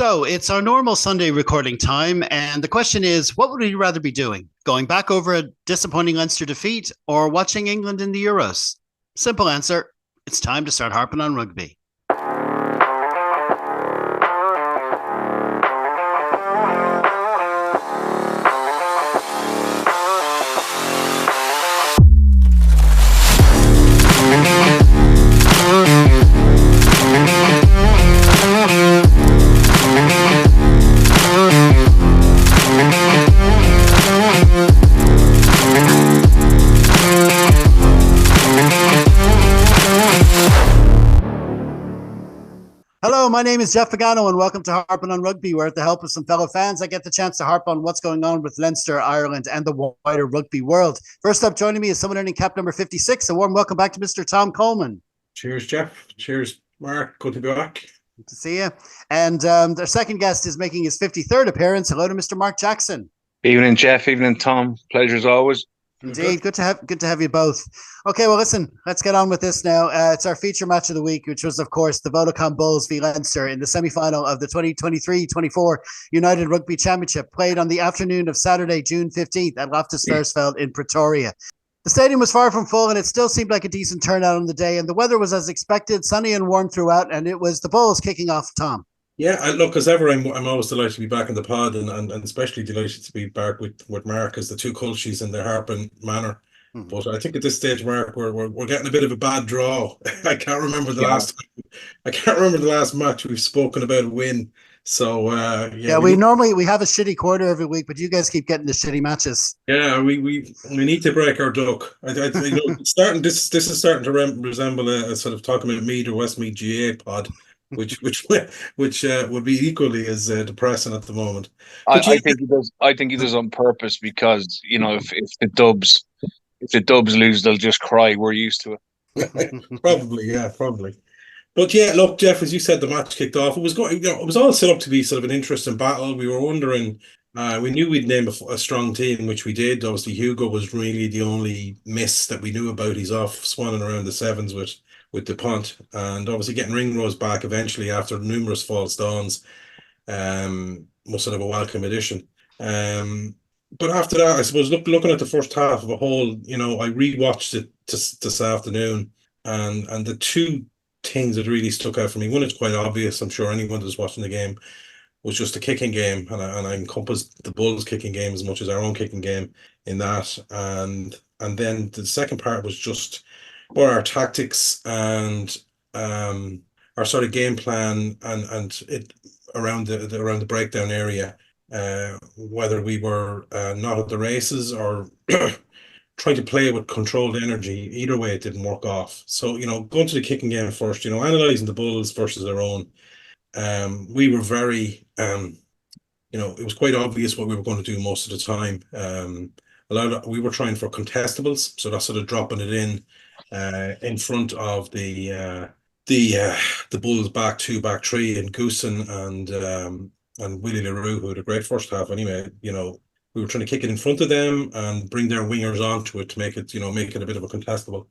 So it's our normal Sunday recording time, and the question is, what would we rather be doing? Going back over a disappointing Leinster defeat or watching England in the Euros? Simple answer, it's time to start harping on rugby. Hello, my name is Jeff Pagano, and welcome to Harpin On Rugby, where with the help of some fellow fans, I get the chance to harp on what's going on with Leinster, Ireland, and the wider rugby world. First up, joining me is someone earning cap number 56. A warm welcome back to Mr. Tom Coleman. Cheers, Jeff. Cheers, Mark. Good to be back. Good to see you. And their second guest is making his 53rd appearance. Hello to Mr. Mark Jackson. Evening, Jeff. Evening, Tom. Pleasure as always. Indeed, good to have you both. Okay, well, listen, let's get on with this now. It's our feature match of the week, which was, of course, the Vodacom Bulls v Leinster in the semi-final of the 2023-24 United Rugby Championship, played on the afternoon of Saturday, June 15th at Loftus Versfeld in Pretoria. The stadium was far from full, and it still seemed like a decent turnout on the day, and the weather was as expected, sunny and warm throughout, and it was the Bulls kicking off. Tom. Yeah, look, as ever, I'm always delighted to be back in the pod, and especially delighted to be back with Mark as the two cultures in their Harpin manner. Mm-hmm. But I think at this stage, Mark, we're getting a bit of a bad draw. I can't remember the last match we've spoken about a win. So we normally have a shitty quarter every week, but you guys keep getting the shitty matches. Yeah, we need to break our duck. This is starting to resemble a sort of talking about Meath or Westmeath GA pod. Which would be equally as depressing at the moment. I think he does. I think he does on purpose because if the Dubs lose, they'll just cry. We're used to it. Probably. But yeah, look, Jeff, as you said, the match kicked off. It was going. It was all set up to be sort of an interesting battle. We were wondering. We knew we'd name a strong team, which we did. Obviously, Hugo was really the only miss that we knew about. He's off swanning around the sevens with the punt, and obviously getting Ringrose back eventually after numerous false dawns was sort of a welcome addition. But after that, I suppose looking at the first half of a whole, I rewatched it this afternoon, and the two things that really stuck out for me, one is quite obvious, I'm sure anyone that's watching the game, was just the kicking game, and I encompassed the Bulls kicking game as much as our own kicking game in that, and then the second part was just our tactics and our sort of game plan and it around the breakdown area, whether we were not at the races or trying to play with controlled energy. Either way, it didn't work off. So going to the kicking game first, analysing the Bulls versus their own, we were very it was quite obvious what we were going to do most of the time. We were trying for contestables, so that's sort of dropping it in front of the Bulls back two, back three, and Goosen and Willie LaRue, who had a great first half anyway. We were trying to kick it in front of them and bring their wingers onto it to make it a bit of a contestable.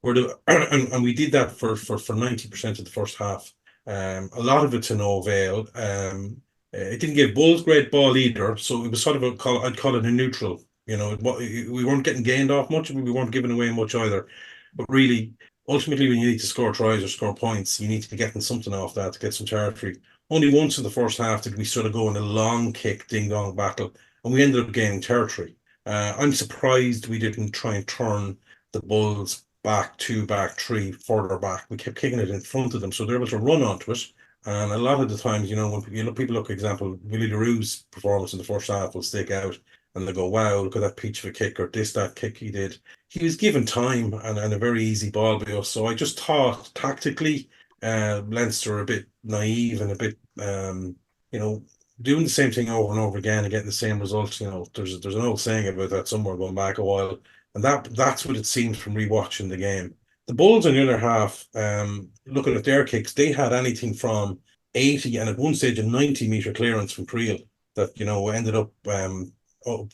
And we did that for 90% of the first half. A lot of it to no avail. It didn't give Bulls great ball either, so it was sort of I'd call it a neutral. We weren't getting gained off much, and we weren't giving away much either. But really, ultimately, when you need to score tries or score points, you need to be getting something off that to get some territory. Only once in the first half did we sort of go in a long kick, ding-dong battle, and we ended up gaining territory. I'm surprised we didn't try and turn the Bulls back two, back three, further back. We kept kicking it in front of them, so they're able to run onto it. And a lot of the times, when people look, for example, Willie LaRue's performance in the first half will stick out, and they go, wow, look at that peach of a kick, or that kick he did. He was given time and a very easy ball by us. So I just thought tactically, Leinster a bit naive and a bit, doing the same thing over and over again and getting the same results. There's an old saying about that somewhere going back a while, and that's what it seems from rewatching the game. The Bulls on the other half, looking at their kicks, they had anything from 80 and at one stage a 90-metre clearance from Creel that ended up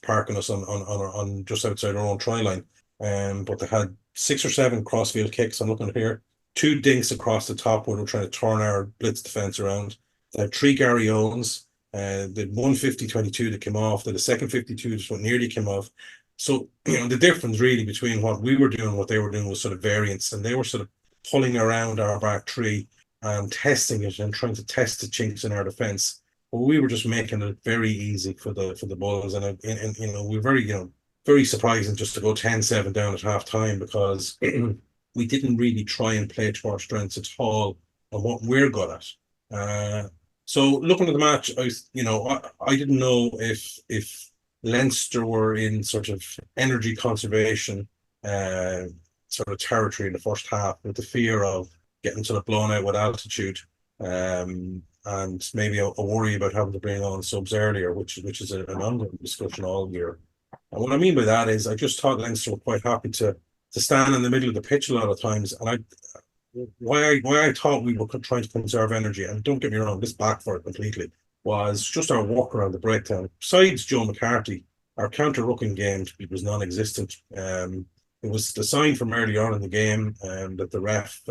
parking us on just outside our own try line. But they had 6 or 7 crossfield kicks. I'm looking at here, 2 dinks across the top where we're trying to turn our blitz defense around. They had 3 Gary Owens. The one 50-22 that came off, the second 52 just what nearly came off. So, the difference really between what we were doing and what they were doing was sort of variance, and they were sort of pulling around our back three and testing it and trying to test the chinks in our defence. But we were just making it very easy for the Bulls, and we were very surprising just to go 10-7 down at half time, because we didn't really try and play to our strengths at all and what we're good at. So looking at the match, I didn't know if Leinster were in sort of energy conservation sort of territory in the first half, with the fear of getting sort of blown out with altitude, and maybe a worry about having to bring on subs earlier, which is an ongoing discussion all year. And what I mean by that is, I just thought Leinster were quite happy to stand in the middle of the pitch a lot of times, and why I thought we were trying to conserve energy, and don't get me wrong, this backfired completely, was just our walk around the breakdown. Besides Joe McCarthy, our counter-rucking game was non-existent. It was the sign from early on in the game that the ref,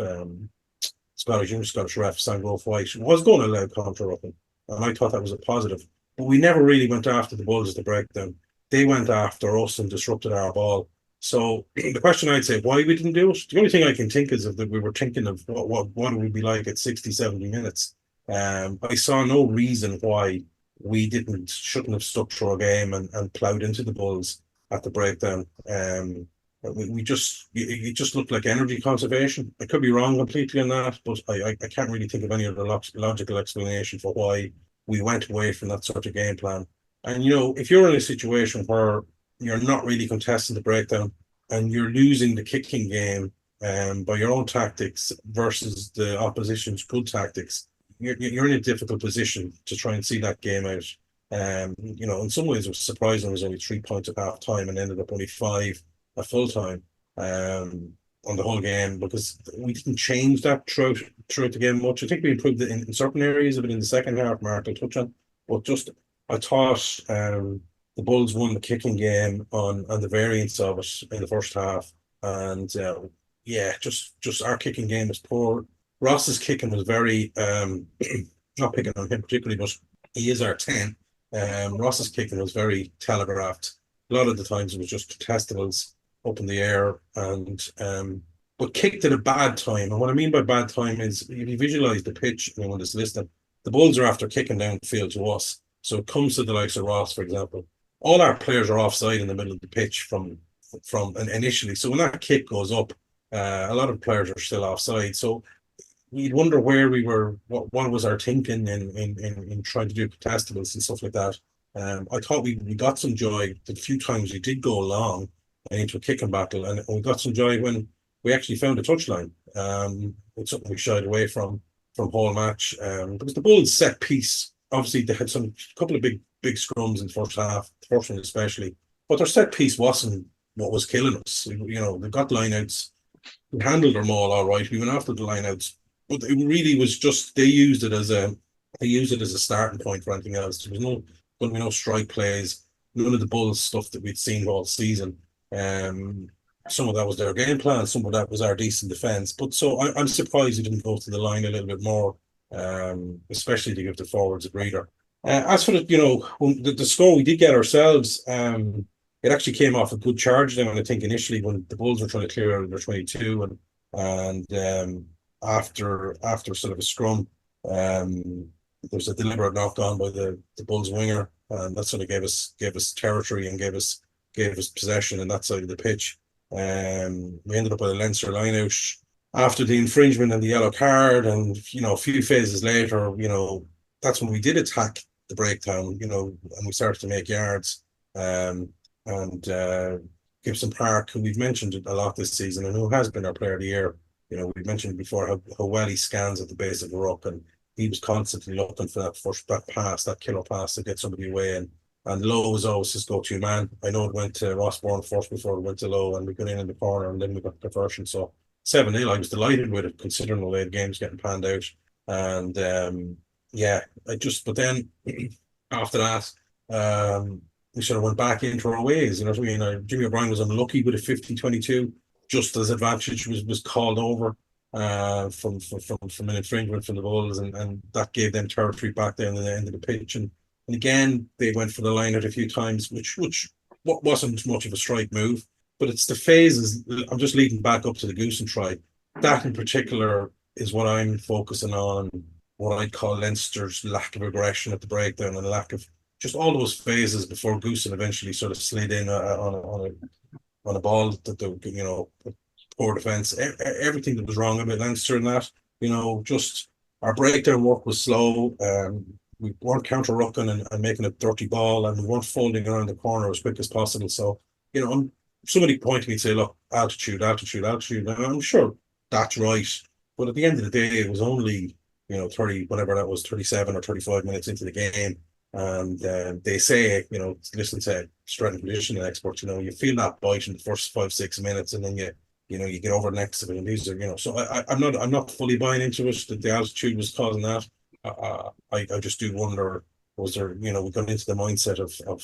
Scottish ref, Sandgrove White, was going to allow counter-rucking, and I thought that was a positive. But we never really went after the Bulls at the breakdown. They went after us and disrupted our ball. So the question I'd say, why we didn't do it, the only thing I can think is that we were thinking of what it would be like at 60, 70 minutes. I saw no reason why we shouldn't have stuck through a game and ploughed into the Bulls at the breakdown. It just looked like energy conservation. I could be wrong completely on that, but I can't really think of any other logical explanation for why we went away from that sort of game plan. And, if you're in a situation where you're not really contesting the breakdown and you're losing the kicking game by your own tactics versus the opposition's good tactics, you're in a difficult position to try and see that game out. In some ways it was surprising it was only 3 points at half time and ended up only 5 at full time on the whole game, because we didn't change that throughout the game much. I think we improved it in certain areas of it in the second half, Mark will touch on, but just I thought the Bulls won the kicking game on the variance of it in the first half, and just our kicking game was poor. Ross's kicking was very not picking on him particularly, but he is our 10. Ross's kicking was very telegraphed. A lot of the times it was just contestables up in the air, and but kicked at a bad time. And what I mean by bad time is, if you visualize the pitch, anyone that's listening, the Bulls are after kicking downfield to us. So it comes to the likes of Ross, for example. All our players are offside in the middle of the pitch from initially. So when that kick goes up, a lot of players are still offside. So you'd wonder where we were, what was our thinking in trying to do contestables and stuff like that. I thought we got some joy the few times we did go long into a kicking battle, and we got some joy when we actually found a touchline. It's something we shied away from whole match, because the Bulls set piece, obviously they had a couple of big scrums in the first half, the first one especially, but their set piece wasn't what was killing us. They got lineouts, we handled them all right. We went after the lineouts, but it really was just they used it as a starting point for anything else. There was going to be no strike plays, none of the Bulls stuff that we'd seen all season. Some of that was their game plan, some of that was our decent defence. But so I'm surprised we didn't go to the line a little bit more, especially to give the forwards a breather. As for the score we did get ourselves, it actually came off a good charge down, I think, initially when the Bulls were trying to clear out of their 22, and after sort of a scrum, there was a deliberate knock on by the Bulls winger, and that sort of gave us territory and gave us possession on that side of the pitch. We ended up with a Leinster line-out after the infringement and the yellow card, and a few phases later, that's when we did attack the breakdown, and we started to make yards. Gibson Park, who we've mentioned a lot this season and who has been our player of the year, we've mentioned before how well he scans at the base of the ruck, and he was constantly looking for that killer pass to get somebody away, and Lowe was always his go-to man. I know it went to Rossbourne first before it went to Lowe, and we got in the corner, and then we got the conversion. So 7-0, I was delighted with it, considering the way the game's getting panned out. And but then after that, we sort of went back into our ways. You know what I mean? Jimmy O'Brien was unlucky with a 50-22, just as advantage was called over. from an infringement from the Bulls, and that gave them territory back down the end of the pitch. And again, they went for the line out a few times, which wasn't much of a strike move. But it's the phases. I'm just leading back up to the Goose and try. That in particular is what I'm focusing on. What I call Leinster's lack of aggression at the breakdown and lack of just all those phases before Goosen eventually sort of slid in on a ball that the poor defence. Everything that was wrong about Leinster in that, just our breakdown work was slow. We weren't counter rucking and making a dirty ball, and we weren't folding around the corner as quick as possible. So, somebody pointing me and say, look, altitude. And I'm sure that's right. But at the end of the day, it was only 30, whatever that was, 37 or 35 minutes into the game. And they say, listen to strength and conditioning experts, you feel that bite in the first 5-6 minutes, and then you get over the next of it. And these are, so I'm not fully buying into it that the altitude was causing that. I just do wonder, was there, we got into the mindset of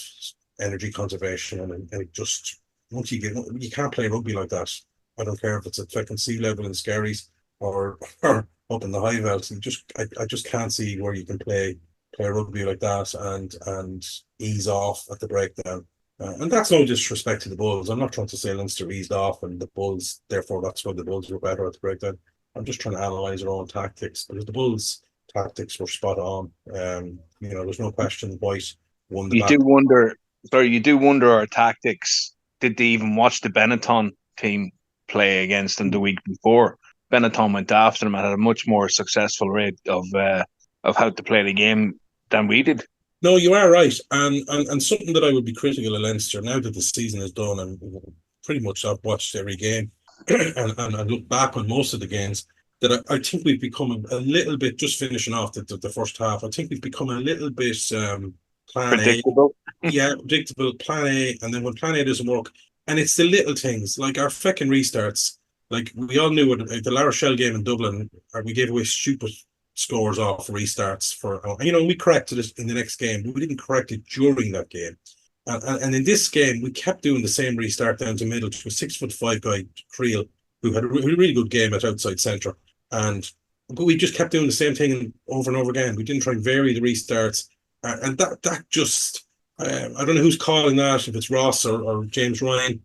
energy conservation, and it just, once you can't play rugby like that. I don't care if it's at fucking sea level in Skerries or up in the high veld. I just can't see where you can play rugby like that and ease off at the breakdown. And that's no disrespect to the Bulls. I'm not trying to say Leinster eased off and the Bulls, therefore that's why the Bulls were better at the breakdown. I'm just trying to analyse our own tactics, because the Bulls' tactics were spot on. There's no question White won the battle. You do wonder our tactics. Did they even watch the Benetton team play against them the week before? Benetton went after them and had a much more successful rate of how to play the game than we did. No, you are right, and something that I would be critical of Leinster now that the season is done, and pretty much I've watched every game and look back on most of the games, that I think we've become a little bit, just finishing off the first half, I think we've become a little bit plan predictable. Predictable, plan A, and then when plan A doesn't work, and it's the little things like our fucking restarts. Like, we all knew it, the La Rochelle game in Dublin, we gave away stupid scores off restarts we corrected it in the next game, but we didn't correct it during that game. And in this game, we kept doing the same restart down to middle to a 6'5" guy, Creel, who had a really good game at outside centre. But we just kept doing the same thing over and over again. We didn't try and vary the restarts. And that just, I don't know who's calling that, if it's Ross or James Ryan,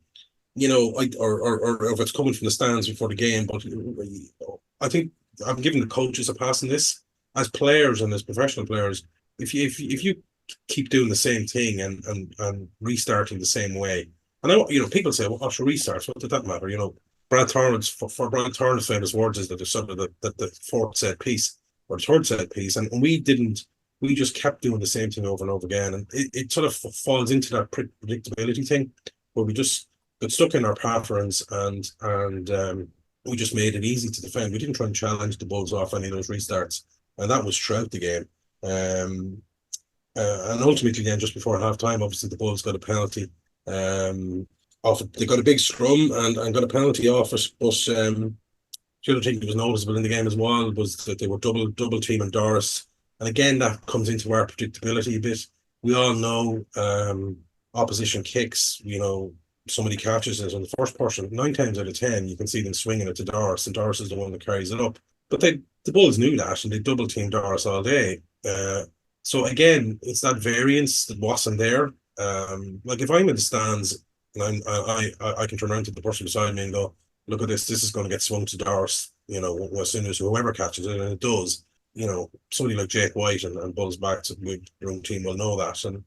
or if it's coming from the stands before the game. But I think I'm giving the coaches a pass in this. As players and as professional players, if you keep doing the same thing and restarting the same way, and people say, well, what's your restarts? What did that matter? Brad Thorne's famous words is that there's sort of the fourth set piece or the third set piece, and we just kept doing the same thing over and over again, and it sort of falls into that predictability thing where we just got stuck in our patterns and we just made it easy to defend. We didn't try and challenge the Bulls off any of those restarts, and that was throughout the game. And ultimately, then just before half time, obviously the Bulls got a penalty. They got a big scrum and got a penalty off it. But the other thing that was noticeable in the game as well was that they were double teaming Doris, and again that comes into our predictability a bit. We all know opposition kicks. Somebody catches it, and the first person, 9 times out of 10, you can see them swinging it to Doris, and Doris is the one that carries it up. But the Bulls knew that, and they double teamed Doris all day. So again, it's that variance that wasn't there. Like, if I'm in the stands and I can turn around to the person beside me and go, look at this. This is going to get swung to Doris. As soon as whoever catches it, and it does. Somebody like Jake White and Bulls backs with your own team will know that, and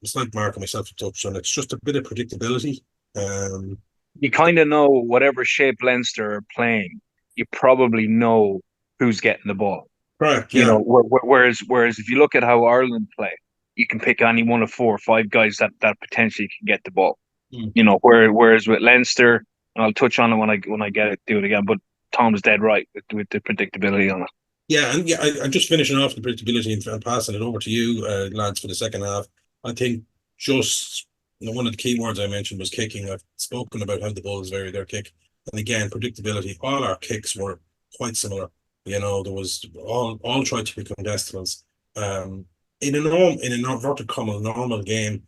it's like Mark and myself have touched on. It's just a bit of predictability. You kind of know whatever shape Leinster are playing, you probably know who's getting the ball. Correct. Yeah. Whereas if you look at how Ireland play, you can pick any one of 4 or 5 guys that potentially can get the ball. Whereas with Leinster, and I'll touch on it when I do it again. But Tom's dead right with the predictability on it. Yeah, and I'm just finishing off the predictability and passing it over to you, lads, for the second half. I think just one of the key words I mentioned was kicking. I've spoken about how the Bulls vary their kick, and again, predictability. All our kicks were quite similar. There was all tried to become decimals. In an inverted comma normal game,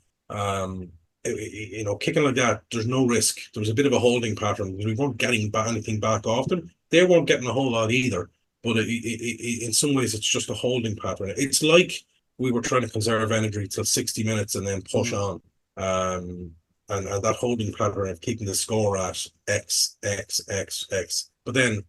kicking like that, there's no risk. There was a bit of a holding pattern. We weren't getting anything back often, they weren't getting a whole lot either. But in some ways, it's just a holding pattern. It's like we were trying to conserve energy till 60 minutes and then push on. And that holding pattern of keeping the score at X, X, X, X. But then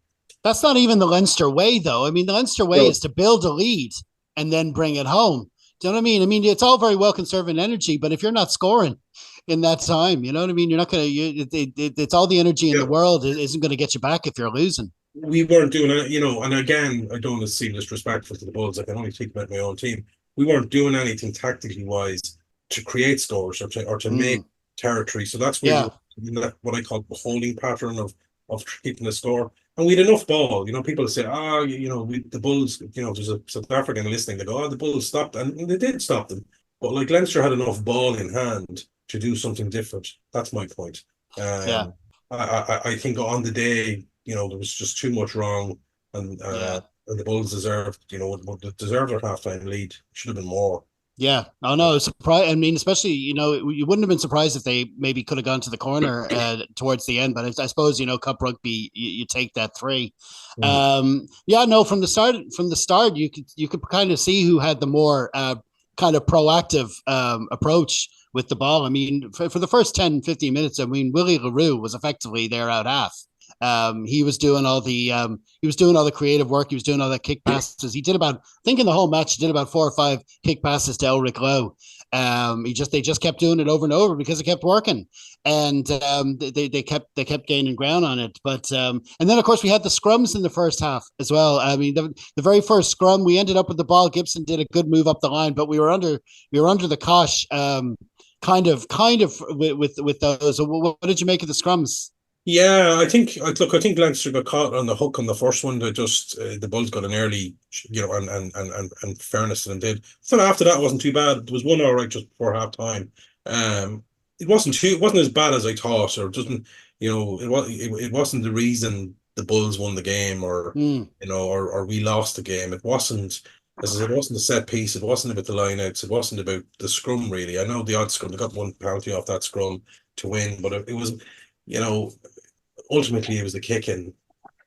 that's not even the Leinster way, though. I mean, the Leinster way is to build a lead and then bring it home. Do you know what I mean? I mean, it's all very well conserving energy, but if you're not scoring in that time, you know what I mean? You're not going to, it's all the energy in the world isn't going to get you back if you're losing. We weren't doing it, you know, and again, I don't want to seem disrespectful to the Bulls. I can only speak about my own team. We weren't doing anything tactically wise to create scores or to make territory. So that's where what I call the holding pattern of keeping the score. And we had enough ball. You know, people say, you know, the Bulls, you know, there's a South African listening, they go, the Bulls stopped. And they did stop them. But like Leinster had enough ball in hand to do something different. That's my point. I think on the day, you know, there was just too much wrong, and the Bulls deserved, you know, deserved their halftime lead. Should have been more. Yeah. Oh no, surprise. I mean, especially, you know, you wouldn't have been surprised if they maybe could have gone to the corner towards the end. But I suppose, you know, Cup rugby, you take that 3. Yeah, no, from the start, you could kind of see who had the more kind of proactive approach with the ball. I mean, for the first 10, 15 minutes, I mean, Willie LaRue was effectively there out half. He was doing all the creative work. He was doing all the kick passes. He did about, I think in the whole match, he did about 4 or 5 kick passes to Elric Lowe. They just kept doing it over and over because it kept working, and they kept gaining ground on it. But and then of course we had the scrums in the first half as well. I mean, the very first scrum, we ended up with the ball. Gibson did a good move up the line, but we were under the cosh, kind of with those. What did you make of the scrums? Yeah, I think Leinster got caught on the hook on the first one. That just the Bulls got an early, you know, and fairness to them did. So after that, it wasn't too bad. There was one all right just before half time. It wasn't as bad as I thought, or it doesn't, you know, it wasn't the reason the Bulls won the game, or you know, or we lost the game. It wasn't. As I said, it wasn't the set piece. It wasn't about the lineouts. It wasn't about the scrum really. I know the odd scrum. They got one penalty off that scrum to win, but it was, you know, ultimately it was the kicking.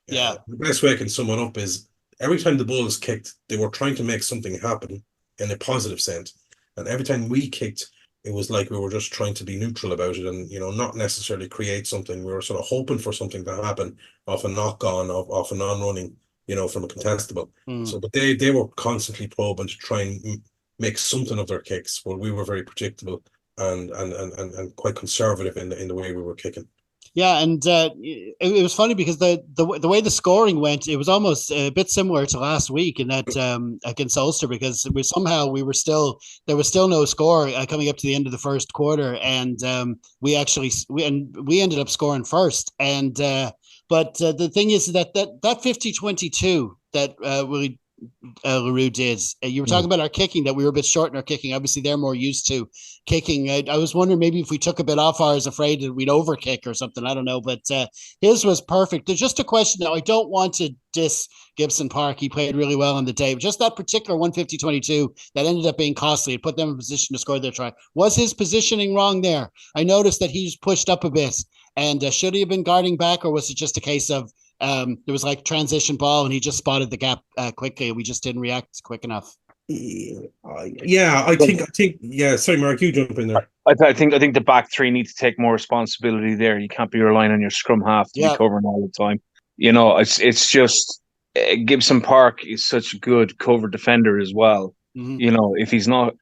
The best way I can sum it up is every time the Bulls kicked, they were trying to make something happen in a positive sense. And every time we kicked, it was like we were just trying to be neutral about it and, you know, not necessarily create something. We were sort of hoping for something to happen off a knock-on, off a non-running, you know, from a contestable. So, but they were constantly probing to try and make something of their kicks, where we were very predictable and quite conservative in the way we were kicking. Yeah, and it was funny because the way the scoring went, it was almost a bit similar to last week in that against Ulster, because there was still no score coming up to the end of the first quarter, and we ended up scoring first, and but the thing is that 50-22 that LaRue did. You were talking about our kicking, that we were a bit short in our kicking. Obviously, they're more used to kicking. I was wondering maybe if we took a bit off ours, afraid that we'd overkick or something. I don't know, but his was perfect. There's just a question now. I don't want to diss Gibson Park. He played really well on the day. Just that particular 150-22 that ended up being costly. It put them in position to score their try. Was his positioning wrong there? I noticed that he's pushed up a bit. And should he have been guarding back, or was it just a case of there was like transition ball and he just spotted the gap quickly and we just didn't react quick enough? I think. Yeah, sorry, Mark, you jump in there. I think the back 3 need to take more responsibility there. You can't be relying on your scrum half to be covering all the time. You know, it's just Gibson Park is such a good cover defender as well. You know, if he's not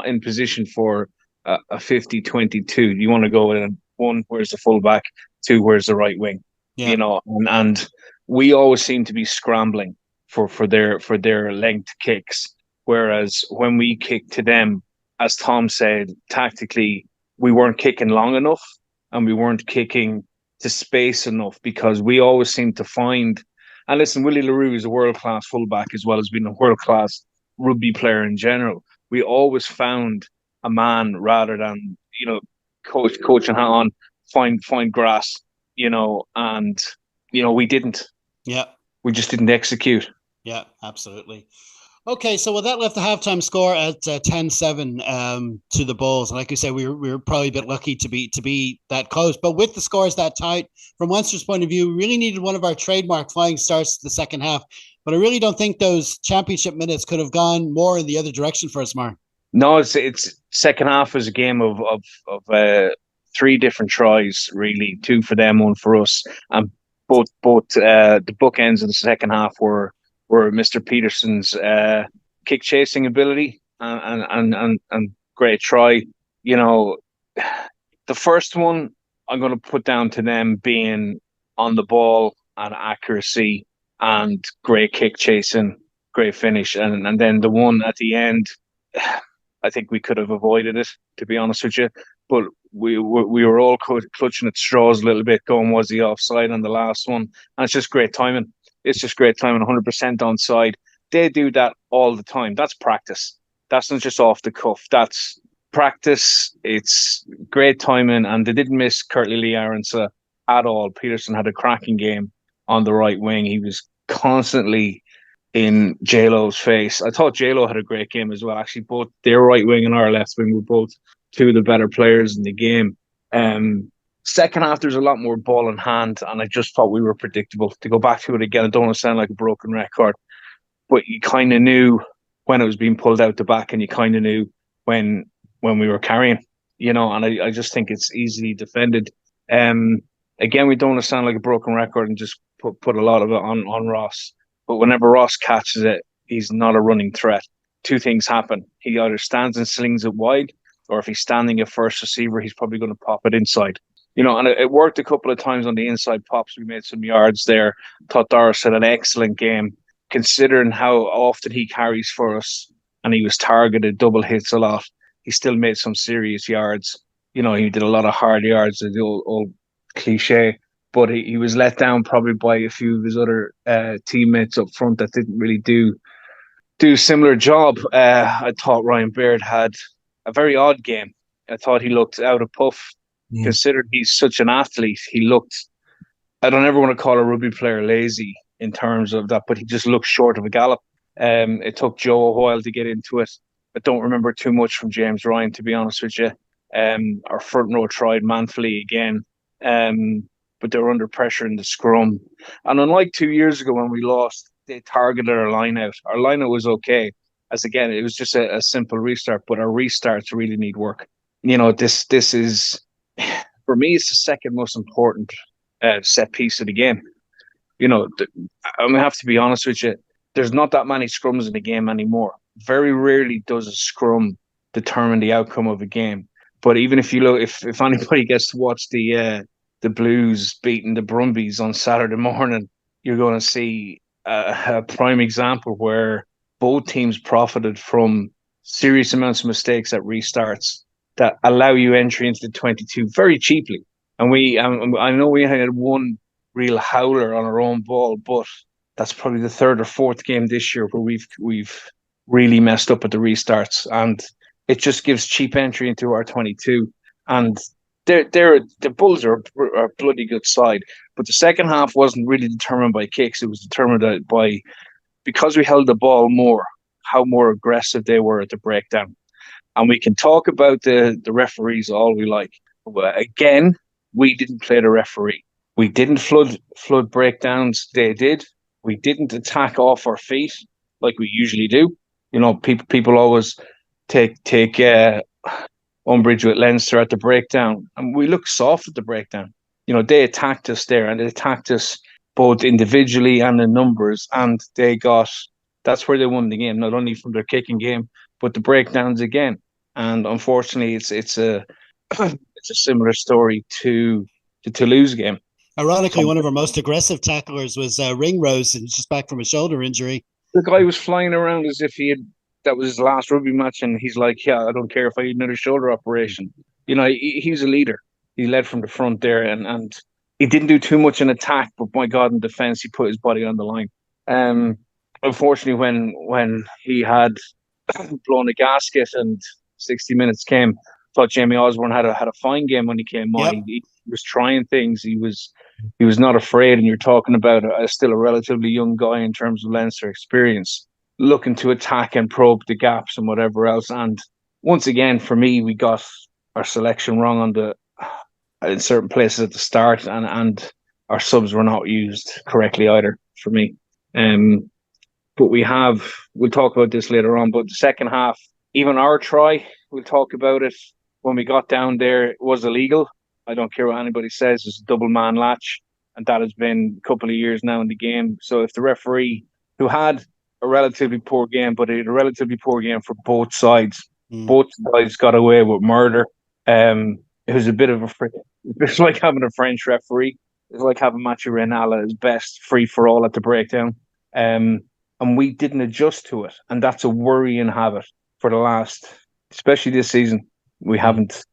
in position for a 50-22, you want to go in 1, where's the fullback, 2, where's the right wing. You know, and we always seem to be scrambling for their length kicks, whereas when we kick to them, as Tom said, tactically we weren't kicking long enough and we weren't kicking to space enough, because we always seem to find, and listen, Willie LaRue is a world-class fullback as well as being a world-class rugby player in general. We always found a man rather than, you know, coach and hat on, find grass. You know, and, you know, we didn't. Yeah. We just didn't execute. Yeah, absolutely. Okay, so that left the halftime score at 10-7 to the Bulls. And like you said, we were probably a bit lucky to be that close. But with the scores that tight, from Munster's point of view, we really needed one of our trademark flying starts the second half. But I really don't think those championship minutes could have gone more in the other direction for us, Mark. No, it's second half was a game of three different tries, really, two for them, one for us, and both the bookends of the second half were Mr. Petersen's kick chasing ability and great try. You know, the first one I'm going to put down to them being on the ball and accuracy and great kick chasing, great finish, and then the one at the end. I think we could have avoided it, to be honest with you. But we were all clutching at straws a little bit, going, was he offside on the last one? And it's just great timing. It's just great timing, 100% onside. They do that all the time. That's practice. That's not just off the cuff. That's practice. It's great timing. And they didn't miss Curtly Lee Aronsa at all. Petersen had a cracking game on the right wing. He was constantly in J-Lo's face. I thought J-Lo had a great game as well. Actually, both their right wing and our left wing were both two of the better players in the game. Second half, there's a lot more ball in hand, and I just thought we were predictable. To go back to it again, I don't want to sound like a broken record, but you kind of knew when it was being pulled out the back, and you kind of knew when we were carrying, and I just think it's easily defended. Again, we don't want to sound like a broken record and just put a lot of it on Ross. But whenever Ross catches it, he's not a running threat. Two things happen. He either stands and slings it wide, or if he's standing at first receiver, he's probably going to pop it inside. And it worked a couple of times on the inside pops. We made some yards there. Thought Doris had an excellent game, considering how often he carries for us, and he was targeted, double hits a lot. He still made some serious yards. He did a lot of hard yards, the old cliche. But he was let down probably by a few of his other teammates up front that didn't really do a similar job. I thought Ryan Baird had a very odd game. I thought he looked out of puff. Considering he's such an athlete, he looked, I don't ever want to call a rugby player lazy in terms of that, but he just looked short of a gallop. It took Joe a while to get into it. I don't remember too much from James Ryan, to be honest with you. Our front row tried manfully again. But they were under pressure in the scrum. And unlike 2 years ago when we lost, they targeted our line out. Our line out was okay, as again, it was just a simple restart, but our restarts really need work. This is, for me, it's the second most important set piece of the game. I'm going to have to be honest with you, there's not that many scrums in the game anymore. Very rarely does a scrum determine the outcome of a game. But even if you look, if anybody gets to watch the Blues beating the Brumbies on Saturday morning, you're going to see a prime example where both teams profited from serious amounts of mistakes at restarts that allow you entry into the 22 very cheaply. And I know we had one real howler on our own ball, but that's probably the third or fourth game this year where we've really messed up at the restarts, and it just gives cheap entry into our 22. And the Bulls are a bloody good side, but the second half wasn't really determined by kicks. It was determined by, because we held the ball more, how more aggressive they were at the breakdown. And we can talk about the referees all we like. But again, we didn't play the referee. We didn't flood breakdowns. They did. We didn't attack off our feet like we usually do. People always take umbrage with Leinster at the breakdown, and we looked soft at the breakdown. They attacked us there, and they attacked us both individually and in numbers, and that's where they won the game, not only from their kicking game, but the breakdowns again. And unfortunately, it's a similar story to the Toulouse game. Ironically, one of our most aggressive tacklers was Ringrose, and he's just back from a shoulder injury. The guy was flying around as if that was his last rugby match, and he's like, yeah, I don't care if I need another shoulder operation. He was a leader. He led from the front there, and he didn't do too much in attack, but my God, in defence, he put his body on the line. Unfortunately, when he had blown a gasket and 60 minutes came, I thought Jamie Osborne had a fine game when he came on. Yep. He was trying things. He was not afraid, and you're talking about still a relatively young guy in terms of Leinster experience. looking to attack and probe the gaps and whatever else. And once again, for me, we got our selection wrong in certain places at the start, and our subs were not used correctly either for me. But we'll talk about this later on, but the second half, even our try, we'll talk about it. When we got down there, it was illegal. I don't care what anybody says, it's a double man latch, and that has been a couple of years now in the game. So if the referee, who had a relatively poor game, but a relatively poor game for both sides, both sides got away with murder. It was a bit of it's like having a French referee. It's like having Mathieu Reynal at his best, free for all at the breakdown. And we didn't adjust to it. And that's a worrying habit for the last, especially this season. We haven't.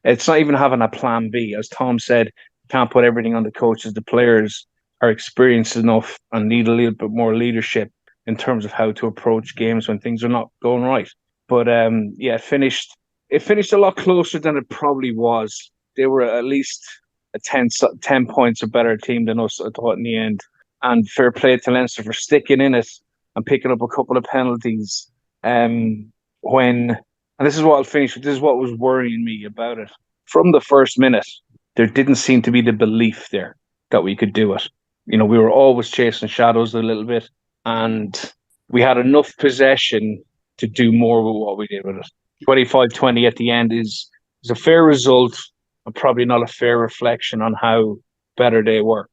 It's not even having a plan B. As Tom said, can't put everything on the coaches. The players are experienced enough and need a little bit more leadership in terms of how to approach games when things are not going right. But it finished a lot closer than it probably was. They were at least a 10 points a better team than us, I thought, in the end. And fair play to Leinster for sticking in it and picking up a couple of penalties. And this is what I'll finish with. This is what was worrying me about it. From the first minute, there didn't seem to be the belief there that we could do it. We were always chasing shadows a little bit, and we had enough possession to do more with what we did with it. 25-20 at the end is a fair result, and probably not a fair reflection on how better they were.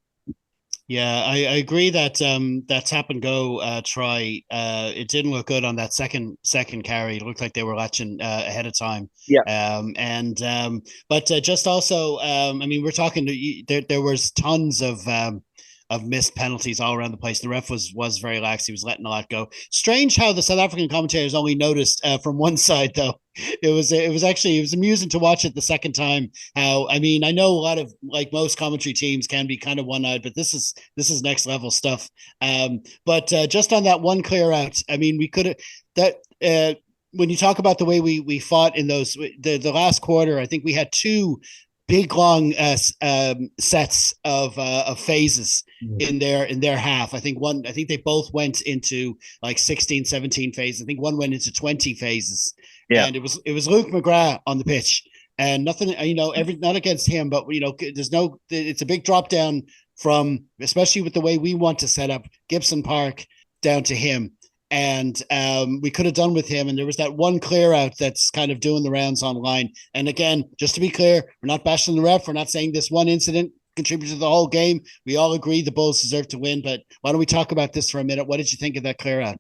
Yeah, I agree that that tap and go try, it didn't look good on that second carry. It looked like they were latching ahead of time. Yeah. But just also, we're talking. There was tons of missed penalties all around the place. The ref was very lax. He was letting a lot go. Strange how the South African commentators only noticed from one side, though. It was amusing to watch it the second time. How, I know a lot of, like most commentary teams, can be kind of one-eyed, but this is next level stuff. But just on that one clear out, we could have when you talk about the way we fought in the last quarter, I think we had two big long sets of phases in their half. I think they both went into like 16, 17 phases. I think one went into 20 phases. Yeah. And it was Luke McGrath on the pitch, and nothing, not against him, but it's a big drop down from, especially with the way we want to set up Gibson Park, down to him. And we could have done with him. And there was that one clear out that's kind of doing the rounds online. And again, just to be clear, we're not bashing the ref. We're not saying this one incident contributed to the whole game. We all agree the Bulls deserve to win. But why don't we talk about this for a minute? What did you think of that clear out?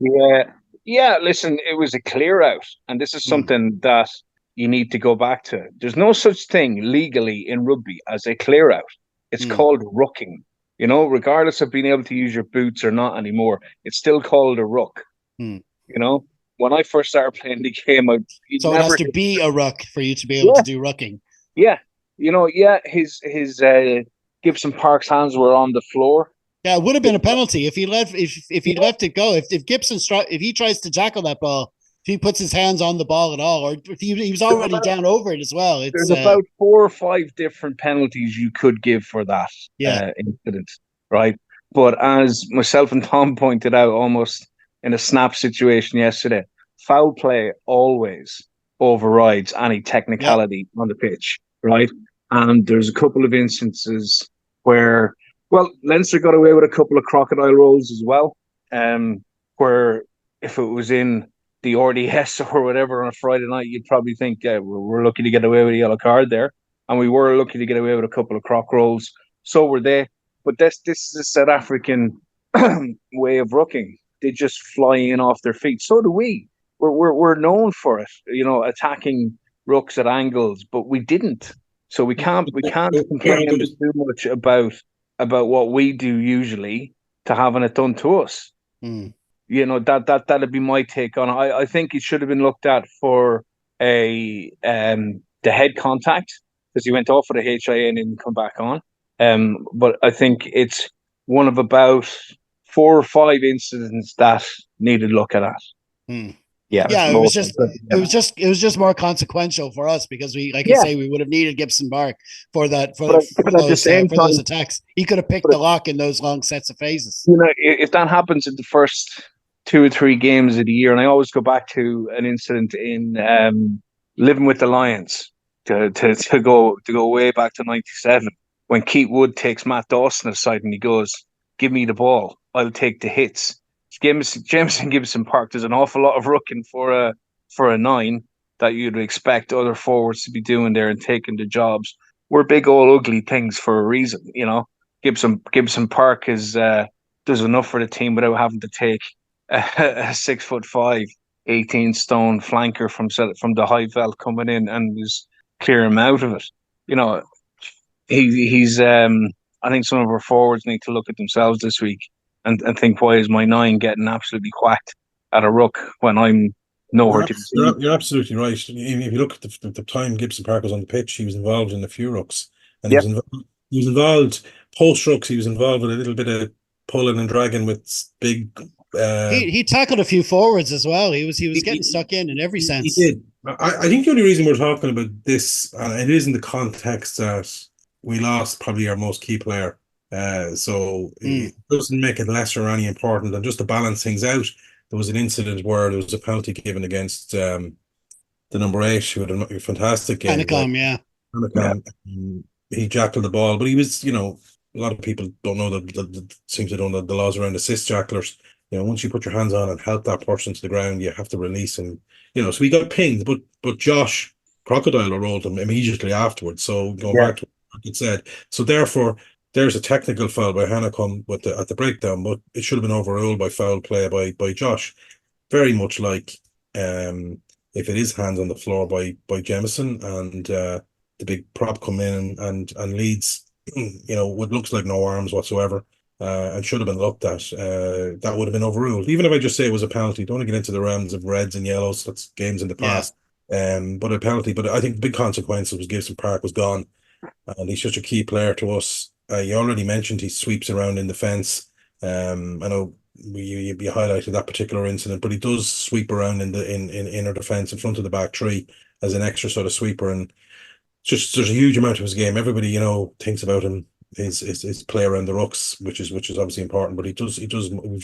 Yeah. Listen, it was a clear out. And this is something that you need to go back to. There's no such thing legally in rugby as a clear out. It's called rucking. Regardless of being able to use your boots or not anymore, it's still called a ruck. When I first started playing the game, it has to be a ruck for you to be able to do rucking. Yeah, his Gibson Park's hands were on the floor. Yeah, it would have been a penalty if he left it go. If Gibson if he tries to tackle that ball, if he puts his hands on the ball at all, or if he was already down over it as well. There's about 4 or 5 different penalties you could give for that incident, right? But as myself and Tom pointed out, almost in a snap situation yesterday, foul play always overrides any technicality on the pitch, right? And there's a couple of instances where, Leinster got away with a couple of crocodile rolls as well, where if it was in the RDS or whatever on a Friday night, you'd probably think, we're lucky to get away with a yellow card there. And we were lucky to get away with a couple of croc rolls. So were they. But this is a South African way of rucking. They just fly in off their feet. So do we. We're known for it, attacking rucks at angles, but we didn't. So we can't complain too much about what we do usually to having it done to us. That'd be my take on it. I think it should have been looked at for the head contact, because he went off for the HIA and didn't come back on. But I think it's one of about 4 or 5 incidents that needed looking at. It was just more consequential for us because we, like you say, we would have needed Gibson Park for those attacks. He could have picked the lock in those long sets of phases. If that happens in the first two or three games of the year, and I always go back to an incident in living with the Lions to go way back to '97 when Keith Wood takes Matt Dawson aside and he goes, "Give me the ball, I'll take the hits." Jameson Gibson Park. There's an awful lot of rooking for a nine that you'd expect other forwards to be doing there and taking the jobs. We're big old ugly things for a reason, you know. Gibson Park is does enough for the team without having to take a 6'5", 18-stone flanker from the high veld coming in and just clear him out of it. You know, he's I think some of our forwards need to look at themselves this week and think, why is my nine getting absolutely whacked at a ruck when I'm nowhere to be seen? You're absolutely right. If you look at the time Gibson Park was on the pitch, he was involved in a few rucks, and Yep. he was involved post rucks. He was involved with a little bit of pulling and dragging with big. He tackled a few forwards as well. He was getting stuck in every sense. He did. I think the only reason we're talking about this, and it is in the context that we lost probably our most key player. So it doesn't make it less or any important, and just to balance things out, there was an incident where there was a penalty given against the number 8, who had a fantastic game. He jackled the ball, but he was, you know, a lot of people don't know that seems to don't know the laws around assist jacklers. You know, once you put your hands on and help that person to the ground, you have to release him. You know, so he got pinged, but Josh Crocodile rolled him immediately afterwards. So going back to what you said, so therefore there's a technical foul by Hanekom at the breakdown, but it should have been overruled by foul play by Josh. Very much like if it is hands on the floor by Jemison and the big prop come in and leads, you know, what looks like no arms whatsoever. And should have been looked at. That would have been overruled. Even if I just say it was a penalty, don't want to get into the realms of reds and yellows. That's games in the past. But a penalty. But I think the big consequence was Gibson Park was gone, and he's such a key player to us. You already mentioned he sweeps around in defence. I know you highlighted that particular incident, but he does sweep around in inner defence in front of the back three as an extra sort of sweeper, and just there's a huge amount of his game. Everybody, you know, thinks about him. His play around the rucks, which is obviously important, but he does.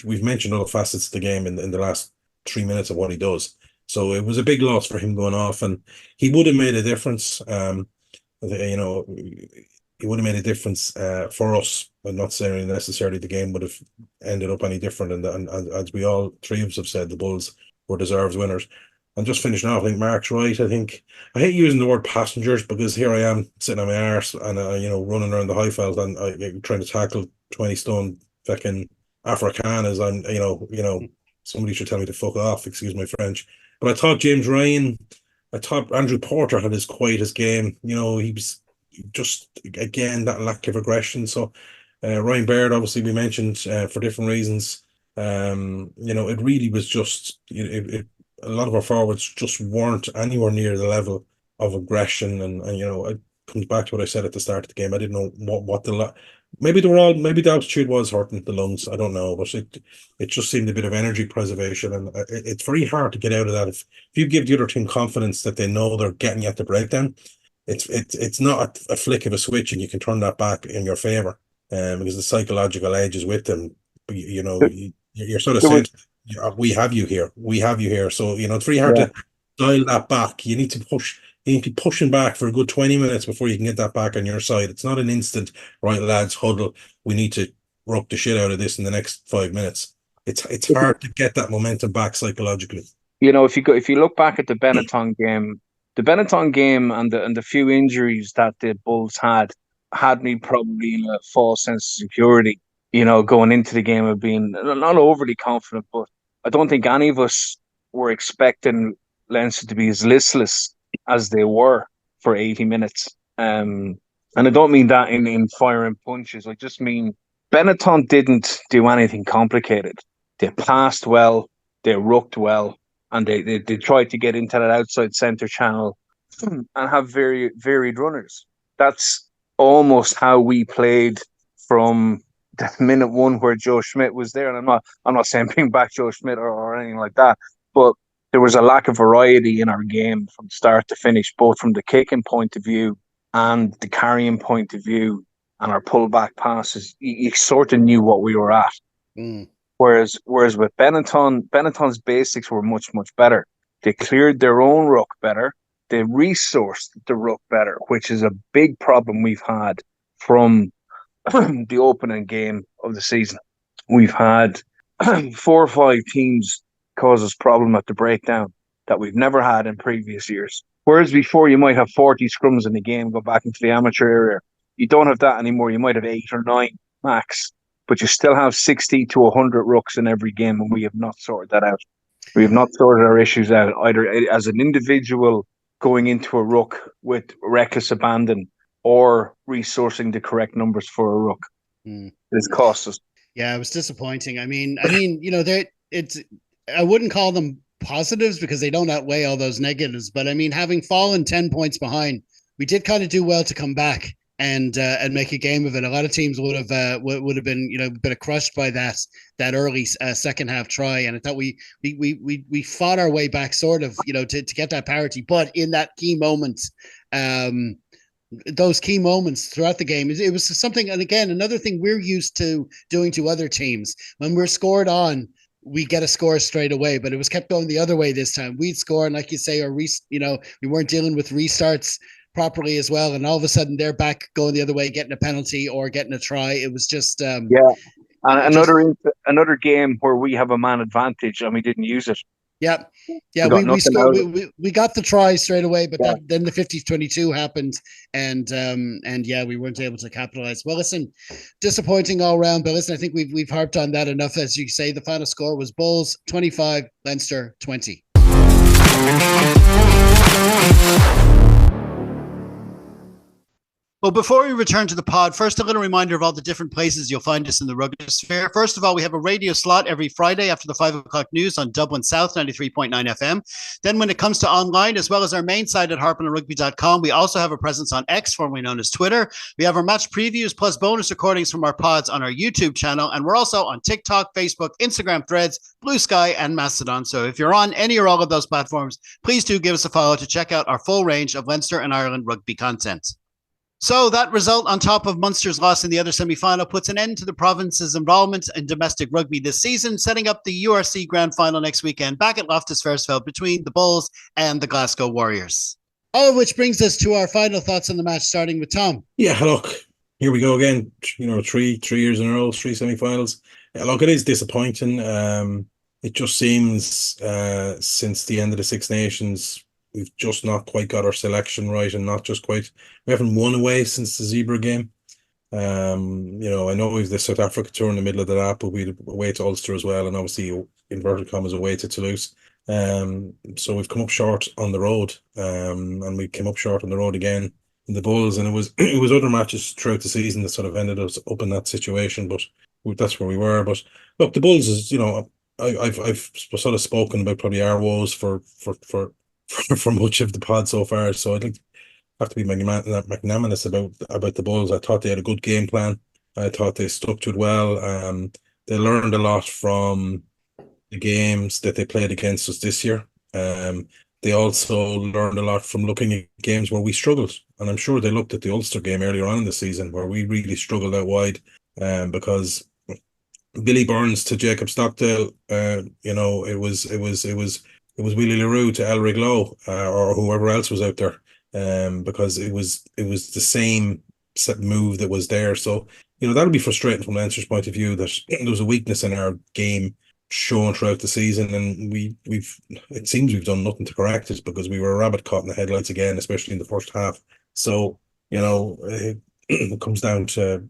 We've mentioned other facets of the game in the last 3 minutes of what he does. So it was a big loss for him going off, and he would have made a difference. You know, he would have made a difference for us. I'm not saying necessarily the game would have ended up any different, and as we all three of us have said, the Bulls were deserved winners. And just finishing off, I think Mark's right. I hate using the word passengers because here I am sitting on my arse and you know, running around the Highveld and trying to tackle 20-stone fucking Afrikaners. I'm you know somebody should tell me to fuck off. Excuse my French. But I thought James Ryan, I thought Andrew Porter had his quietest game. You know, he was just again that lack of aggression. So Ryan Baird, obviously we mentioned for different reasons. You know, it really was just a lot of our forwards just weren't anywhere near the level of aggression, and you know, it comes back to what I said at the start of the game. I didn't know what maybe the altitude was hurting the lungs. I don't know, but it just seemed a bit of energy preservation, and it's very hard to get out of that. If you give the other team confidence that they know they're getting you at the breakdown, it's not a flick of a switch and you can turn that back in your favor, because the psychological edge is with them. You know, you're sort of saying, we have you here. So, you know, it's very hard to dial that back. You need to be pushing back for a good 20 minutes before you can get that back on your side. It's not an instant, right, lads, huddle. We need to rock the shit out of this in the next 5 minutes. It's hard to get that momentum back psychologically. You know, if you look back at the Benetton game and the few injuries that the Bulls had me probably in a false sense of security. You know, going into the game of being not overly confident, but I don't think any of us were expecting Leinster to be as listless as they were for 80 minutes. And I don't mean that in firing punches. I just mean Benetton didn't do anything complicated. They passed well, they rucked well, and they tried to get into that outside centre channel and have very varied runners. That's almost how we played from the minute one where Joe Schmidt was there. And I'm not saying bring back Joe Schmidt or anything like that, but there was a lack of variety in our game from start to finish, both from the kicking point of view and the carrying point of view, and our pullback passes. You sort of knew what we were at. Whereas with Benetton's basics were much, much better. They cleared their own ruck better. They resourced the ruck better, which is a big problem we've had from the opening game of the season. We've had 4 or 5 teams cause us problem at the breakdown that we've never had in previous years. Whereas before you might have 40 scrums in the game, go back into the amateur area. You don't have that anymore. You might have 8 or 9 max, but you still have 60 to 100 rucks in every game, and we have not sorted that out. We have not sorted our issues out either as an individual going into a ruck with reckless abandon or resourcing the correct numbers for a ruck. It's cost us. Yeah, it was disappointing. I mean, I wouldn't call them positives because they don't outweigh all those negatives. But I mean, having fallen 10 points behind, we did kind of do well to come back and make a game of it. A lot of teams would have been been crushed by that early second half try, and I thought we fought our way back sort of to get that parity. But in that key moment, those key moments throughout the game, it was something. And again, another thing we're used to doing to other teams when we're scored on. We get a score straight away, but it was kept going the other way this time. We'd score, and like you say, we weren't dealing with restarts properly as well, and all of a sudden they're back going the other way, getting a penalty or getting a try. It was just and another game where we have a man advantage and we didn't use it. Yeah, we scored. We got the try straight away, but then the 50-22 happened, and we weren't able to capitalize. Well, listen, disappointing all round, but listen, I think we've harped on that enough. As you say, the final score was Bulls 25, Leinster 20. Well, before we return to the pod, first, a little reminder of all the different places you'll find us in the rugby sphere. First of all, we have a radio slot every Friday after the 5 o'clock news on Dublin South 93.9 FM. Then when it comes to online, as well as our main site at harpinonrugby.com, we also have a presence on X, formerly known as Twitter. We have our match previews plus bonus recordings from our pods on our YouTube channel. And we're also on TikTok, Facebook, Instagram, Threads, Blue Sky, and Mastodon. So if you're on any or all of those platforms, please do give us a follow to check out our full range of Leinster and Ireland rugby content. So that result, on top of Munster's loss in the other semi-final, puts an end to the province's involvement in domestic rugby this season, setting up the URC Grand Final next weekend back at Loftus Versfeld between the Bulls and the Glasgow Warriors. All of which brings us to our final thoughts on the match, starting with Tom. Yeah, look, here we go again. 3 years in a row, 3 semi-finals. Yeah, look, it is disappointing. It just seems since the end of the Six Nations, we've just not quite got our selection right, and not just quite. We haven't won away since the Zebra game. I know we've the South Africa tour in the middle of that, but we'd away to Ulster as well, and obviously inverted commas away to Toulouse. So we've come up short on the road, and we came up short on the road again in the Bulls, and it was other matches throughout the season that sort of ended us up in that situation. But that's where we were. But look, the Bulls is I've sort of spoken about probably our woes for much of the pod so far, so I'd have to be magnanimous about the Bulls. I thought they had a good game plan. I thought they stuck to it well. They learned a lot from the games that they played against us this year. They also learned a lot from looking at games where we struggled, and I'm sure they looked at the Ulster game earlier on in the season where we really struggled out wide, because Billy Burns to Jacob Stockdale, it was Willie LaRue to Elric Lowe, or whoever else was out there, because it was the same set move that was there. So that'll be frustrating from Leinster's point of view, that there was a weakness in our game shown throughout the season, and it seems we've done nothing to correct it, because we were a rabbit caught in the headlights again, especially in the first half. So it comes down to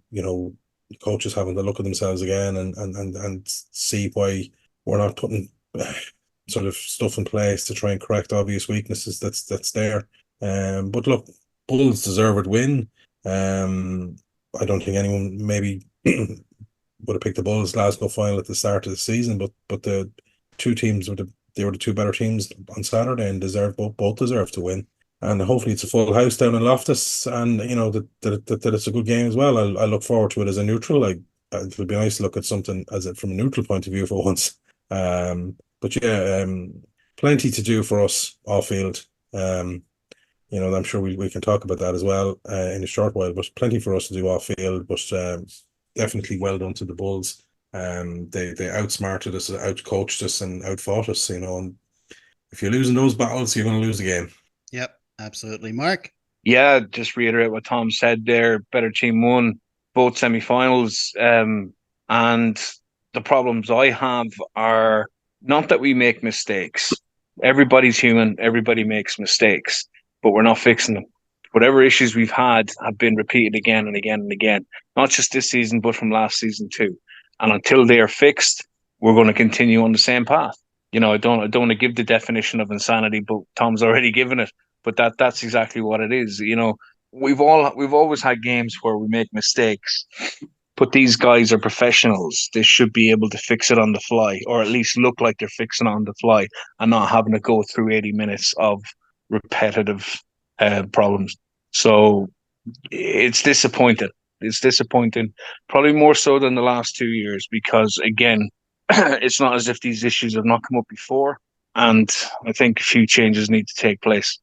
coaches having to look at themselves again and see why we're not putting sort of stuff in place to try and correct obvious weaknesses that's there. But look, Bulls deserved win. I don't think anyone maybe would have picked the Bulls Glasgow final at the start of the season, but the two teams were the two better teams on Saturday, and both deserve to win. And hopefully it's a full house down in Loftus, and that it's a good game as well. I look forward to it as a neutral. It would be nice to look at something from a neutral point of view for once. But yeah, plenty to do for us off field. I'm sure we can talk about that as well in a short while, but plenty for us to do off field. But definitely well done to the Bulls. They outsmarted us, outcoached us, and outfought us. And if you're losing those battles, you're going to lose the game. Yep, absolutely. Mark? Yeah, just reiterate what Tom said there. Better team won both semi-finals. And the problems I have are not that we make mistakes. Everybody's human. Everybody makes mistakes, but we're not fixing them. Whatever issues we've had have been repeated again and again and again, not just this season, but from last season too. And until they are fixed, we're going to continue on the same path. I don't want to give the definition of insanity, but Tom's already given it. But that's exactly what it is. We've always had games where we make mistakes, but these guys are professionals. They should be able to fix it on the fly, or at least look like they're fixing it on the fly, and not having to go through 80 minutes of repetitive problems. So it's disappointing. It's disappointing, probably more so than the last 2 years, because again, it's not as if these issues have not come up before, and I think a few changes need to take place.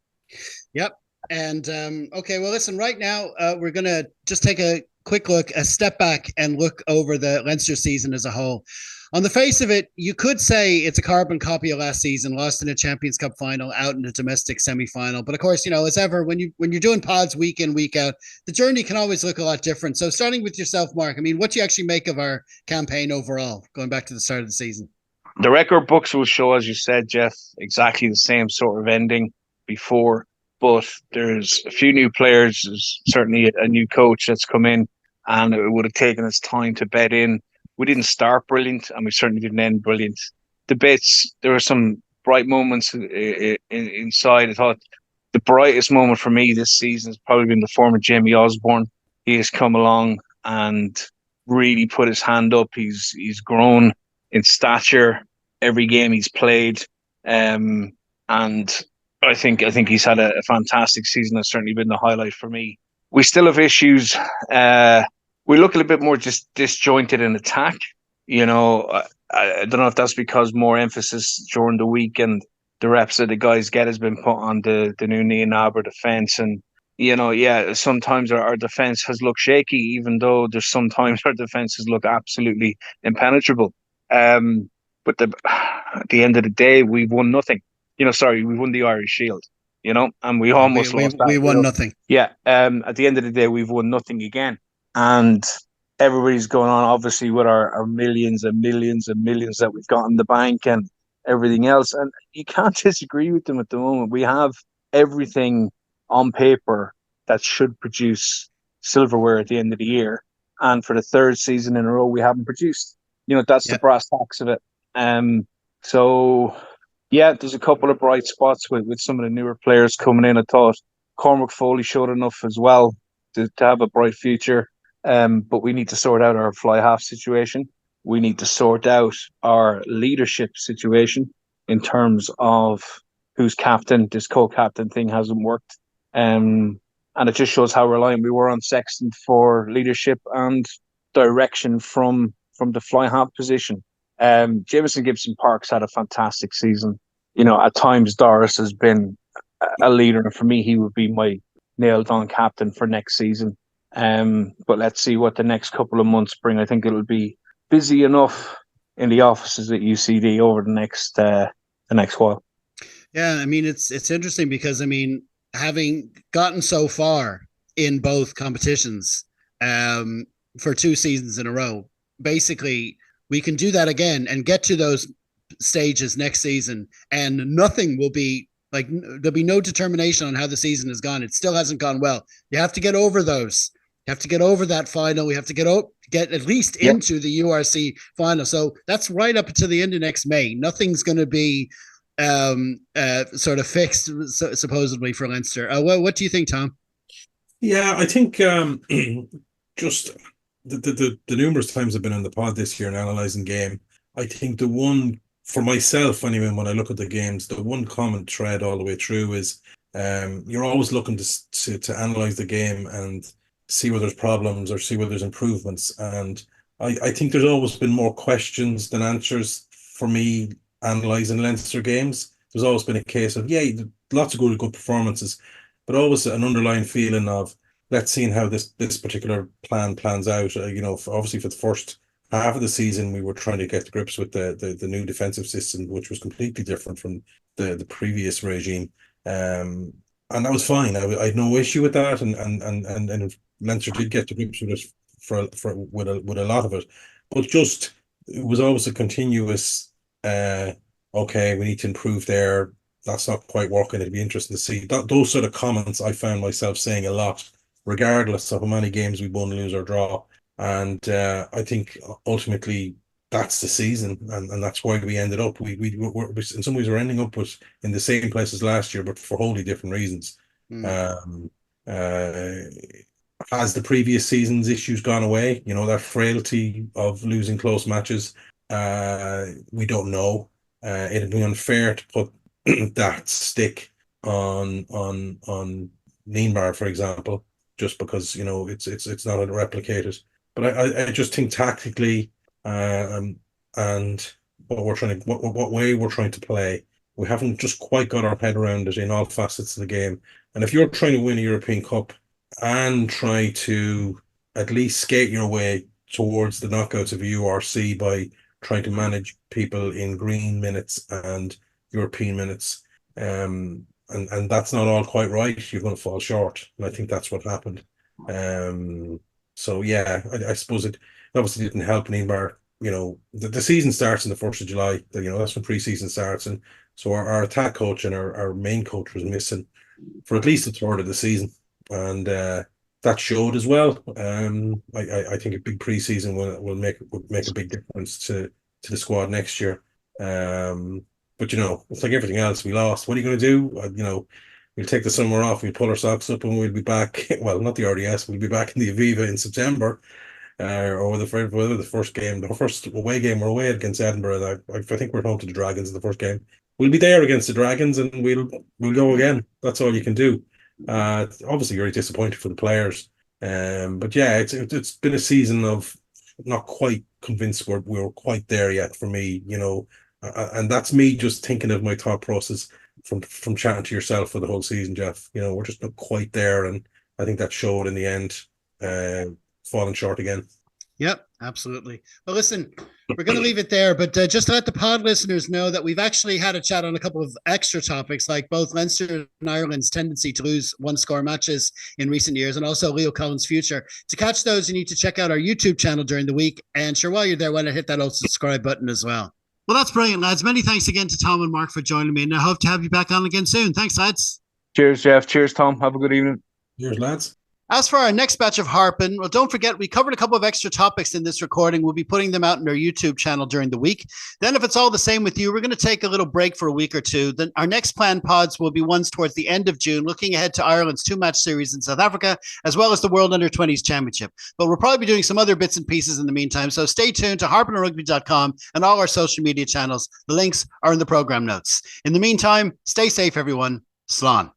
Yep. And okay, well, listen, right now we're going to just take a quick look, a step back, and look over the Leinster season as a whole. On the face of it, you could say it's a carbon copy of last season, lost in a Champions Cup final, out in a domestic semi-final. But of course, as ever, when you're doing pods week in, week out, the journey can always look a lot different. So starting with yourself, Mark, what do you actually make of our campaign overall, going back to the start of the season? The record books will show, as you said, Jeff, exactly the same sort of ending before. But there's a few new players. There's certainly a new coach that's come in, and it would have taken us time to bed in. We didn't start brilliant, and we certainly didn't end brilliant. The bits, there were some bright moments inside. I thought the brightest moment for me this season has probably been the former Jamie Osborne. He has come along and really put his hand up. He's grown in stature every game he's played, and I think he's had a fantastic season. That's certainly been the highlight for me. We still have issues. We look a little bit more just disjointed in attack. I don't know if that's because more emphasis during the week and the reps that the guys get has been put on the new Neonaber defense. And, sometimes our defense has looked shaky, even though there's sometimes our defense has looked absolutely impenetrable. But at the end of the day, we've won nothing. We won the Irish Shield, and we almost lost that. We won nothing. Yeah. At the end of the day, we've won nothing again. And everybody's going on, obviously, with our millions and millions and millions that we've got in the bank and everything else. And you can't disagree with them at the moment. We have everything on paper that should produce silverware at the end of the year. And for the third season in a row, we haven't produced. That's the brass tacks of it. So, yeah, there's a couple of bright spots with some of the newer players coming in. I thought Cormac Foley showed enough as well to have a bright future. But we need to sort out our fly half situation. We need to sort out our leadership situation in terms of who's captain. This co-captain thing hasn't worked. And it just shows how reliant we were on Sexton for leadership and direction from the fly half position. Jamison Gibson-Parks had a fantastic season. At times Doris has been a leader, and for me, he would be my nailed-on captain for next season. But let's see what the next couple of months bring. I think it'll be busy enough in the offices at UCD over the next while. Yeah, it's interesting because having gotten so far in both competitions for 2 seasons in a row, basically we can do that again and get to those stages next season, and nothing will be like, there'll be no determination on how the season has gone. It still hasn't gone well. You have to get over those. You have to get over that final. We have to get at least into the URC final. So that's right up to the end of next May. Nothing's going to be sort of fixed, supposedly, for Leinster. What do you think, Tom? Yeah, I think just the numerous times I've been on the pod this year and analysing game, I think the one, for myself anyway, when I look at the games, the one common thread all the way through is you're always looking to analyse the game and see where there's problems or see where there's improvements. And I think there's always been more questions than answers for me analysing Leinster games. There's always been a case of, lots of good performances, but always an underlying feeling of, let's see how this particular plan plans out. Obviously for the half of the season we were trying to get to grips with the new defensive system, which was completely different from the previous regime. And that was fine. I had no issue with that, and Leinster did get to grips with it with a lot of it, but just it was always a continuous. Okay, we need to improve there. That's not quite working. It'd be interesting to see those sort of comments. I found myself saying a lot, regardless of how many games we won, lose, or draw. And I think ultimately that's the season, and that's why we ended up. We in some ways we're ending up in the same place as last year, but for wholly different reasons. Has the previous season's issues gone away? That frailty of losing close matches. We don't know. It'd be unfair to put that stick on Nienbar, for example, just because it's not replicated. But I just think tactically, and what way we're trying to play, we haven't just quite got our head around it in all facets of the game. And if you're trying to win a European Cup and try to at least skate your way towards the knockouts of a URC by trying to manage people in green minutes and European minutes, and that's not all quite right, you're going to fall short. And I think that's what happened. So yeah, I suppose it obviously didn't help Neymar. The season starts on the 1st of July. That's when pre-season starts, and so our attack coach and our main coach was missing for at least a third of the season, and that showed as well. I think a big pre-season will make a big difference to the squad next year. But it's like everything else. We lost. What are you going to do? We'll take the summer off. We'll pull our socks up, and we'll be back. Well, not the RDS. We'll be back in the Aviva in September, or the first game, the first away game. We're away against Edinburgh. I think we're home to the Dragons in the first game. We'll be there against the Dragons, and we'll go again. That's all you can do. Obviously, very disappointed for the players. But yeah, it's been a season of not quite convinced we're quite there yet for me. And that's me just thinking of my thought process from chatting to yourself for the whole season, Jeff. We're just not quite there, and I think that showed in the end, falling short again. Yep, absolutely. Well, listen, we're going to leave it there, but just to let the pod listeners know that we've actually had a chat on a couple of extra topics, like both Leinster and Ireland's tendency to lose one-score matches in recent years, and also Leo Cullen's future. To catch those, you need to check out our YouTube channel during the week, and sure, while you're there, why not hit that old subscribe button as well. Well, that's brilliant, lads. Many thanks again to Tom and Mark for joining me, and I hope to have you back on again soon. Thanks, lads. Cheers, Jeff. Cheers, Tom. Have a good evening. Cheers, lads. As for our next batch of Harpin, well, don't forget, we covered a couple of extra topics in this recording. We'll be putting them out in our YouTube channel during the week. Then if it's all the same with you, we're going to take a little break for a week or two. Then our next planned pods will be ones towards the end of June, looking ahead to Ireland's 2-match series in South Africa, as well as the World Under-20s Championship. But we'll probably be doing some other bits and pieces in the meantime, so stay tuned to harpinonrugby.com and all our social media channels. The links are in the program notes. In the meantime, stay safe, everyone. Slán.